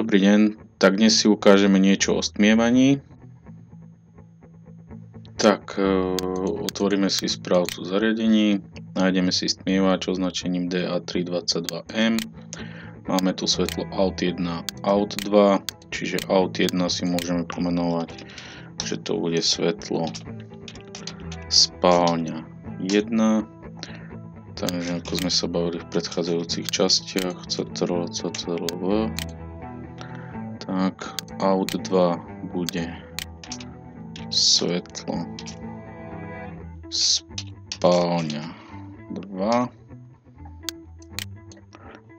Dobrý deň, tak dnes si ukážeme niečo o stmievaní. Tak, otvoríme si správcu zariadení, nájdeme si stmievač označením DA322M. Máme tu svetlo AUT1, AUT2, čiže AUT1 si môžeme pomenovať, že to bude svetlo spálňa 1. Takže ako sme sa bavili v predchádzajúcich častiach, CTRL, CTRL, tak AUT2 bude svetlo spálňa 2,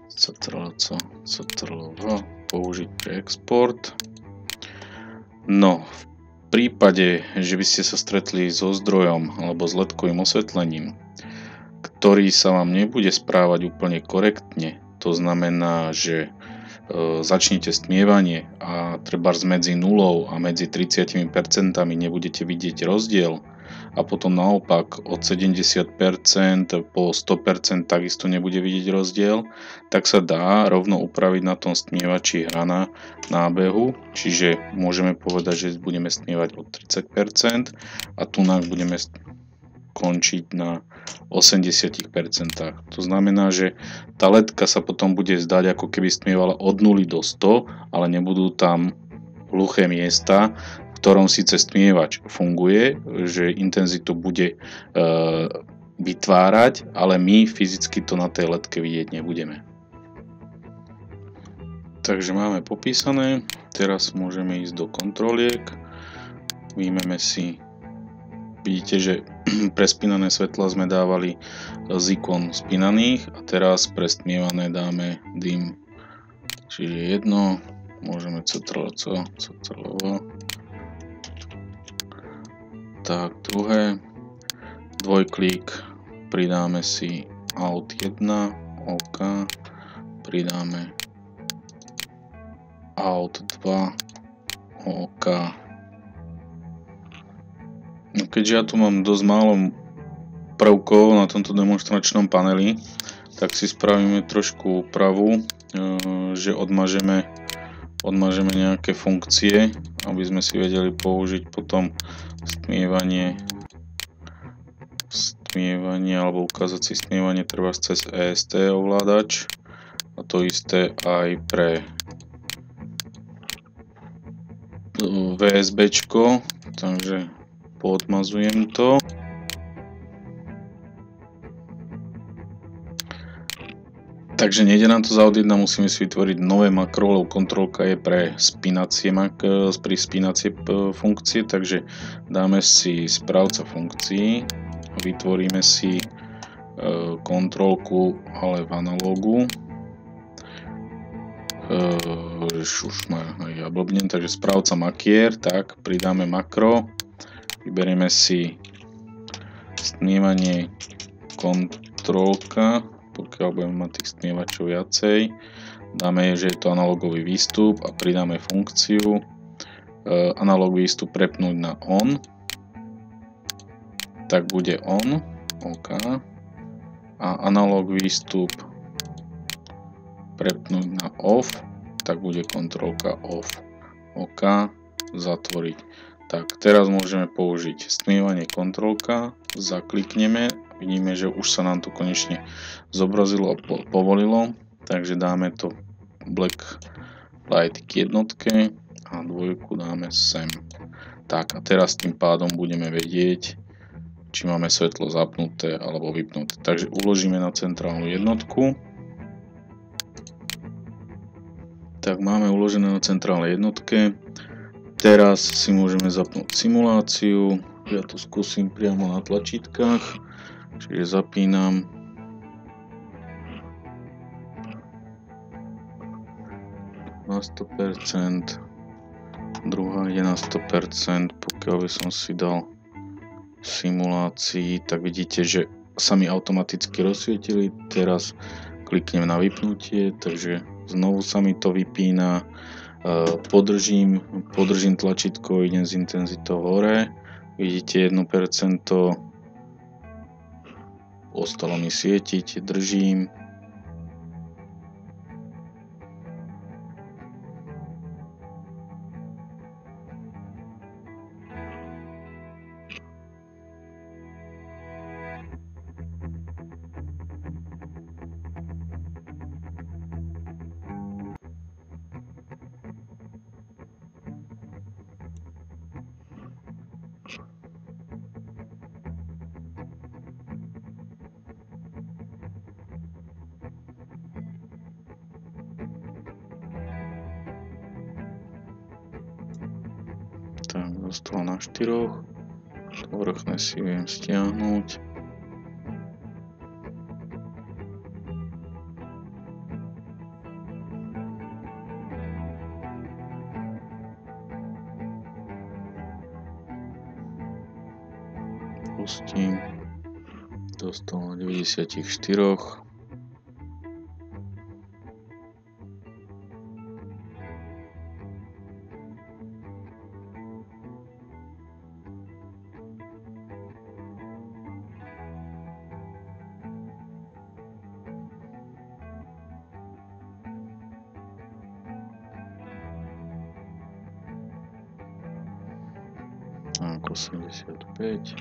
CTRL-V, použiť pre export. No, v prípade, že by ste sa stretli so zdrojom alebo s ledkovým osvetlením, ktorý sa vám nebude správať úplne korektne, to znamená, že začnete stmievanie a trebárs medzi 0 a medzi 30% nebudete vidieť rozdiel a potom naopak od 70% po 100% takisto nebude vidieť rozdiel, tak sa dá rovno upraviť na tom stmievači hrana nábehu, čiže môžeme povedať, že budeme stmievať od 30% a tu budeme končiť na 80%. To znamená, že tá ledka sa potom bude zdať, ako keby stmievala od 0 do 100, ale nebudú tam hluché miesta, v ktorom síce stmievač funguje, že intenzitu bude vytvárať, ale my fyzicky to na tej ledke vidieť nebudeme. Takže máme popísané, teraz môžeme ísť do kontroliek, vyjmeme si. Vidíte, že pre spínané svetla sme dávali z ikon spínaných a teraz pre stmievané dáme dim. Čiže jedno, môžeme CTRL-C, CTRL-V. Tak, druhé, dvojklik, pridáme si AUT1, OK, pridáme AUT2, OK. Keďže ja tu mám dosť málo prvkov na tomto demonstračnom paneli, tak si spravíme trošku úpravu, že odmažeme nejaké funkcie, aby sme si vedeli použiť potom stmievanie alebo ukázať si stmievanie treba cez EST ovládač a to isté aj pre VSBčko, takže poodmazujem to. Takže nejde nám to za AUT1, musíme si vytvoriť nové makro, lebo kontrolka je pre spínacie funkcie, takže dáme si správca funkcií, vytvoríme si kontrolku, ale v analógu. Už ma ja blbnem, takže správca makier, tak pridáme makro, vyberieme si stmievanie kontrolka, pokiaľ budeme mať tých stmievačov viacej, dáme, že je to analogový výstup a pridáme funkciu analogový výstup prepnúť na on, tak bude on, OK, a analog výstup prepnúť na off, tak bude kontrolka off, OK, zatvoriť. Tak, teraz môžeme použiť stmievanie kontrolka, zaklikneme, vidíme, že už sa nám to konečne zobrazilo a povolilo, takže dáme to black light k jednotke a dvojku dáme sem. Tak a teraz tým pádom budeme vedieť, či máme svetlo zapnuté alebo vypnuté. Takže uložíme na centrálnu jednotku. Tak máme uložené na centrálnej jednotke. Teraz si môžeme zapnúť simuláciu. Ja to skúsim priamo na tlačítkach. Čiže zapínam. Na 100%. Druhá je na 100%. Pokiaľ by som si dal simulácii, tak vidíte, že sa mi automaticky rozsvietili. Teraz kliknem na vypnutie, takže znovu sa mi to vypína. Podržím tlačítko, idem s intenzitou hore. Vidíte 1%. Ostalo mi svietiť, držím. Tak, zostalo na 4. To vrchné si viem stiahnuť. Pustím. Dostal na 94. Tak, 85.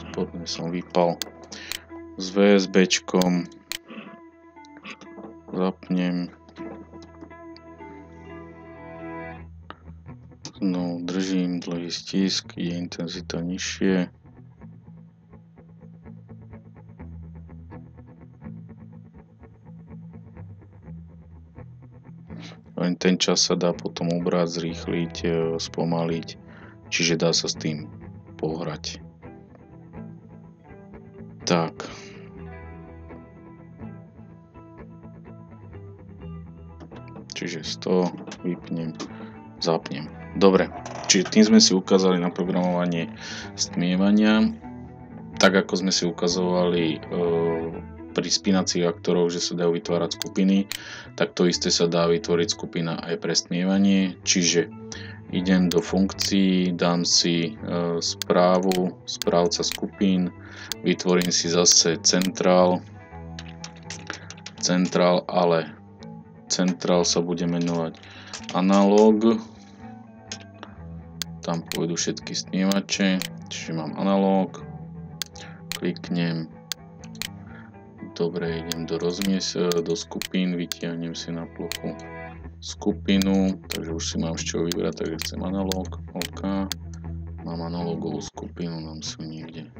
Spodne som vypal s VSBčkom. Zapnem. Znovu držím dlhý stisk, je intenzita nižšie. Len ten čas sa dá potom ubrať, zrýchliť, spomaliť, čiže dá sa s tým pohrať. Tak. Čiže 100, vypnem, zapnem. Dobre, čiže tým sme si ukázali naprogramovanie stmievania. Tak ako sme si ukazovali pri spínacích aktoroch, že sa dajú vytvárať skupiny, tak to isté sa dá vytvoriť skupina aj pre stmievanie. Čiže idem do funkcií, dám si správu, správca skupín, vytvorím si zase centrál, ale centrál sa bude menovať analog. Tam pôjdu všetky stmievače, čiže mám analog, kliknem. Dobre, idem do skupín, vytiahnem si na plochu skupinu, takže už si mám z čoho vybrať, takže chcem analog, OK, mám analogovú skupinu, mám si niekde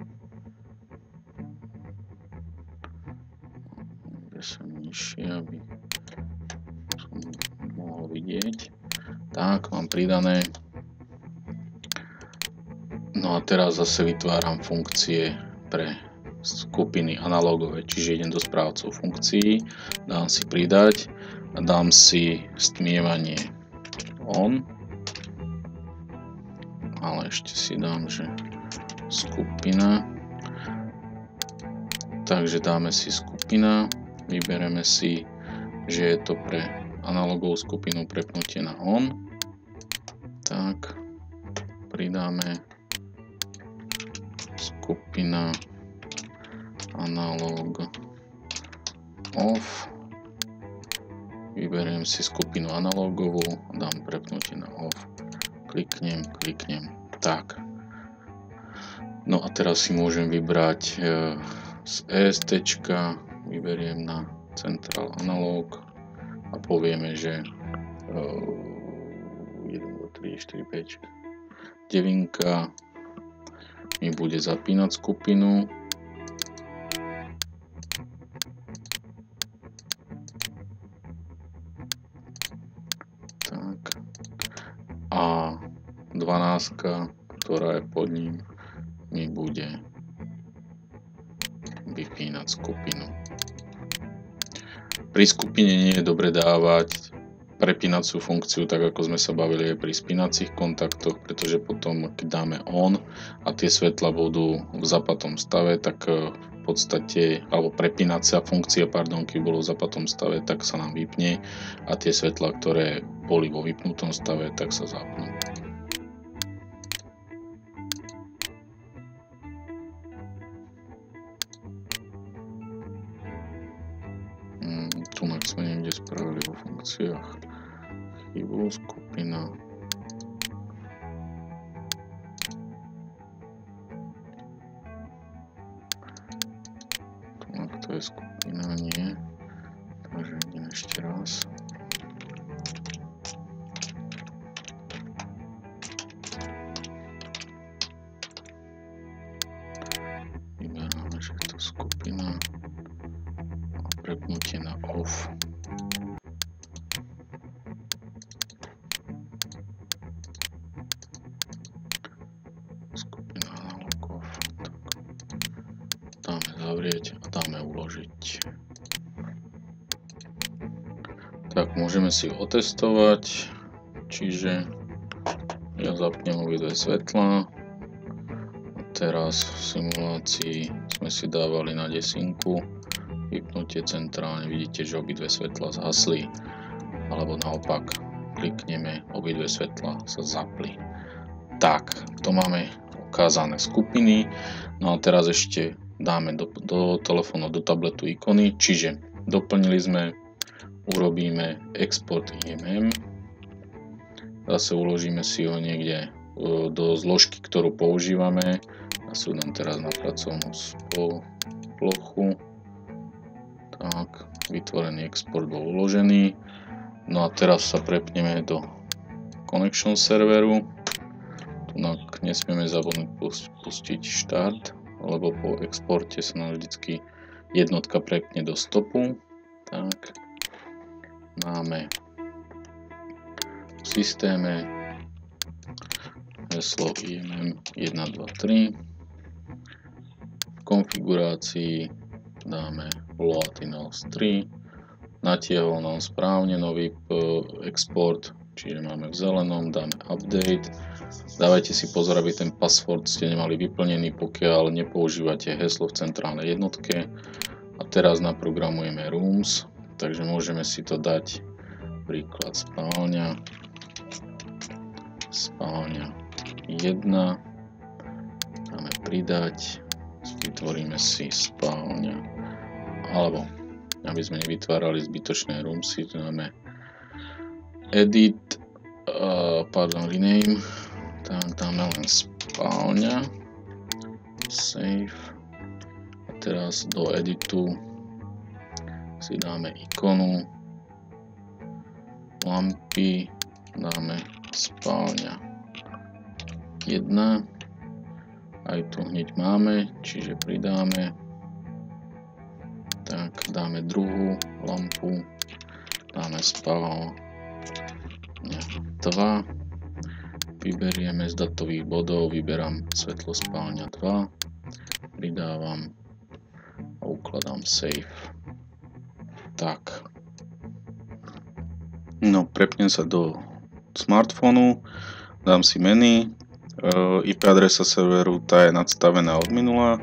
som nižšie, aby som mohol vidieť. Tak, mám pridané. No a teraz zase vytváram funkcie pre skupiny analogové, čiže idem do správcov funkcií, dám si pridať a dám si stmievanie on, ale ešte si dám, že skupina, takže dáme si skupina, vybereme si, že je to pre analogovú skupinu prepnutie na on, tak pridáme skupina analog off, vyberiem si skupinu analogovú, dám prepnutie na off, kliknem, tak. No a teraz si môžem vybrať z EST, vyberiem na central analog a povieme, že 1, 2, 3, 4, 5, 9 mi bude zapínať skupinu. Tak. A 12, ktorá je pod ním, mi bude vypínať skupinu. Pri skupine nie je dobre dávať prepínacú funkciu, tak ako sme sa bavili aj pri spínacích kontaktoch, pretože potom, keď dáme on a tie svetla budú v zapatom stave, tak v podstate, alebo prepínacia funkcia, keď bolo v zapatom stave, tak sa nám vypne a tie svetla, ktoré boli vo vypnutom stave, tak sa zapnú. Tu sme niekde spravili vo funkciách chybu, skupina. Tu je skupina, nie. Takže idem ešte raz. Vyberáme, že je to skupina a prepnutie na off. pozrieť a dáme uložiť. Tak, môžeme si otestovať, čiže ja zapnem obidve svetlá. A teraz v simulácii sme si dávali na desinku vypnutie centrálne, vidíte, že obidve svetlá zhasli, alebo naopak klikneme, obidve svetlá sa zapli. Tak, to máme ukázané skupiny. No a teraz ešte dáme do telefónu, do tabletu ikony, čiže doplnili sme, urobíme export IMM, zase uložíme si ho niekde do zložky, ktorú používame. Ja si dám teraz na pracovnú plochu. Tak, vytvorený export bol uložený. No a teraz sa prepneme do connection serveru. Tu nesmieme zabudnúť pustiť štart, lebo po exporte sa nám vždycky jednotka prepne do stopu. Tak, máme v systéme heslo IMM 123. V konfigurácii dáme Loatinals 3. Natiahol nám správne nový export, čiže máme v zelenom, dáme update. Dávajte si pozor, aby ten password ste nemali vyplnený, pokiaľ nepoužívate heslo v centrálnej jednotke. A teraz naprogramujeme rooms, takže môžeme si to dať príklad spálňa 1, dáme pridať, vytvoríme si spálňa, alebo aby sme nevytvárali zbytočné roomsy, dáme edit, rename, tak dáme len spálňa, save, a teraz do editu si dáme ikonu, lampy, dáme spálňa 1, aj tu hneď máme, čiže pridáme, tak dáme druhú lampu, dáme spálňa 2, vyberieme z datových bodov, vyberám svetlo spálňa 2, pridávam a ukladám save. Tak. No, prepnem sa do smartfónu, dám si menu, IP adresa serveru, tá je nadstavená od minula,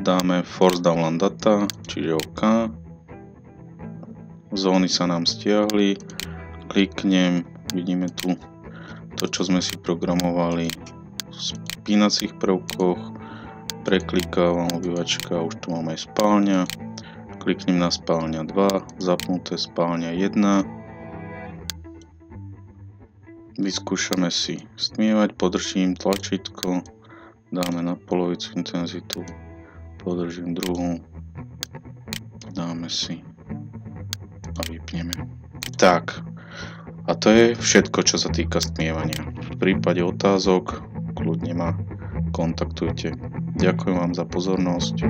dáme force download data, čiže OK, zóny sa nám stiahli, kliknem, vidíme tu to, čo sme si programovali v spínacích prvkoch, preklikávam obývačka, už tu máme aj spálňa, kliknem na spálňa 2, zapnuté spálňa 1, vyskúšame si stmievať, podržím tlačítko, dáme na polovicu intenzitu, podržím druhú, dáme si a vypneme. Tak, a to je všetko, čo sa týka stmievania. V prípade otázok kľudne ma kontaktujte. Ďakujem vám za pozornosť.